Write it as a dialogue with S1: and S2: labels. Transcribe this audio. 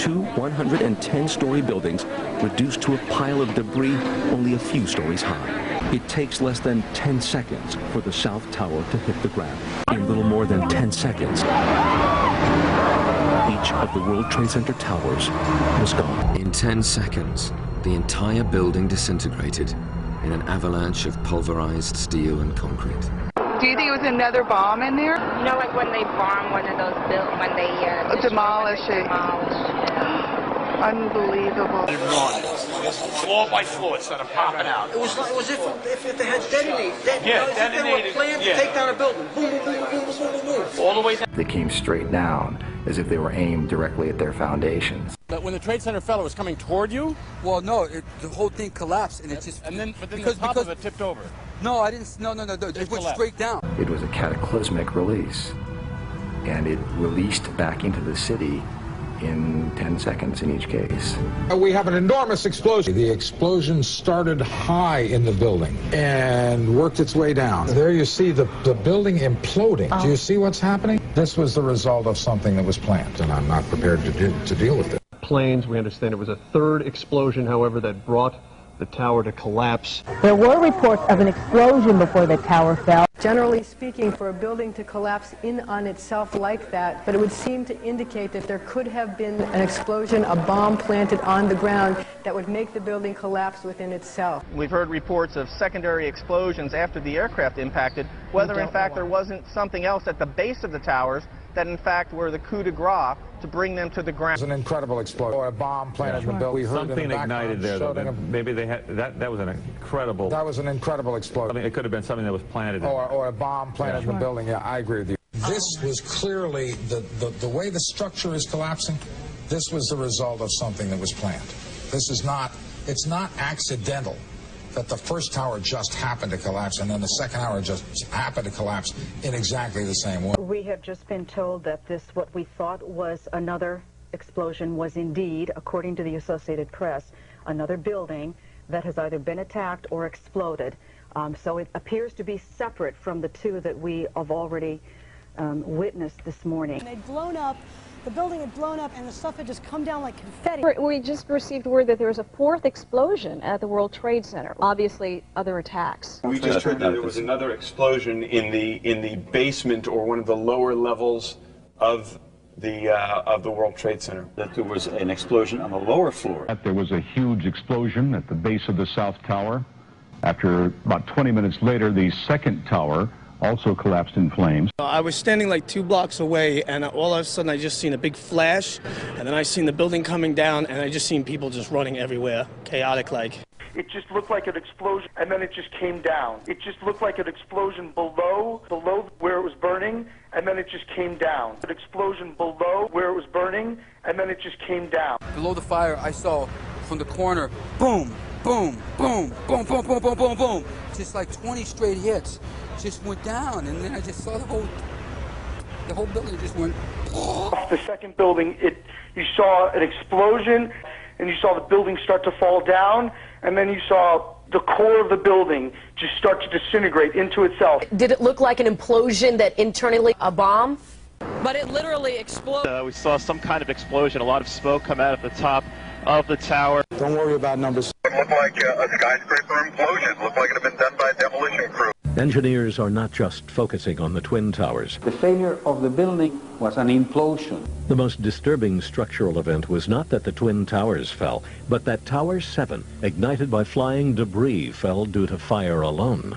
S1: Two 110-story buildings reduced to a pile of debris only a few stories high. It takes less than 10 seconds for the South Tower to hit the ground. In little more than 10 seconds, each of the World Trade Center towers was gone.
S2: In 10 seconds, the entire building disintegrated in an avalanche of pulverized steel and concrete.
S3: Do you think it was another bomb in there?
S4: You know, like when they bomb one of those buildings, when they
S3: demolish it. Unbelievable.
S5: Floor by floor, instead of popping out.
S6: It was if they had detonated.
S5: Detonated.
S6: If they were planned to take down a building. Boom, boom, boom, boom, boom, boom, boom.
S5: All the way down.
S7: They came straight down as if they were aimed directly at their foundations.
S8: But when the Trade Center fell, it was coming toward you?
S6: Well, no, the whole thing collapsed, and it just...
S8: But then the top of it tipped over.
S6: No, I didn't... No, it went straight down.
S7: It was a cataclysmic release, and it released back into the city in 10 seconds in each case.
S9: We have an enormous explosion. The explosion started high in the building and worked its way down. There you see the building imploding. Do you see what's happening? This was the result of something that was planned, and I'm not prepared to deal with it.
S10: Planes, we understand it was a third explosion, however, that brought the tower to collapse.
S11: There were reports of an explosion before the tower fell.
S12: Generally speaking, for a building to collapse in on itself like that, but it would seem to indicate that there could have been an explosion, a bomb planted on the ground that would make the building collapse within itself.
S13: We've heard reports of secondary explosions after the aircraft impacted, whether in fact there wasn't something else at the base of the towers that in fact were the coup de grace to bring them to the ground.
S9: It was an incredible explosion, or a bomb planted in the building. We heard
S14: something ignited there, though. Maybe they had that was an incredible.
S9: That was an incredible explosion.
S14: I mean, it could have been something that was planted.
S9: Or a bomb planted in the building. Yeah, I agree with you. This was clearly the way the structure is collapsing. This was the result of something that was planned. This is not. It's not accidental that the first tower just happened to collapse and then the second tower just happened to collapse in exactly the same way.
S15: We have just been told that this, what we thought was another explosion, was indeed, according to the Associated Press, another building that has either been attacked or exploded. So it appears to be separate from the two that we have already witnessed this morning.
S16: They'd blown up. The building had blown up and the stuff had just come down like confetti.
S17: We just received word that there was a fourth explosion at the World Trade Center. Obviously, other attacks.
S18: We just heard that there was another explosion in the basement or one of the lower levels of the World Trade Center.
S19: That there was an explosion on the lower floor.
S20: There was a huge explosion at the base of the South Tower. After about 20 minutes later, the second tower also collapsed in flames.
S2: I was standing like 2 blocks away, and all of a sudden I just seen a big flash, and then I seen the building coming down, and I just seen people just running everywhere, chaotic like.
S3: It just looked like an explosion, and then it just came down. It just looked like an explosion below where it was burning, and then it just came down. An explosion below where it was burning, and then it just came down.
S6: Below the fire, I saw from the corner, boom, boom, boom, boom, boom, boom, boom, boom, boom. Just like 20 straight hits. Just went down, and then I just saw the whole building just went.
S3: Off the second building, you saw an explosion, and you saw the building start to fall down, and then you saw the core of the building just start to disintegrate into itself.
S13: Did it look like an implosion that internally a bomb?
S20: But it literally exploded.
S4: We saw some kind of explosion, a lot of smoke come out at the top of the tower.
S9: Don't worry about numbers.
S6: It looked like a skyscraper implosion. It looked like it had been done by a demolition crew.
S1: Engineers are not just focusing on the twin towers.
S19: The failure of the building was an implosion.
S1: The most disturbing structural event was not that the twin towers fell, but that Tower 7, ignited by flying debris, fell due to fire alone.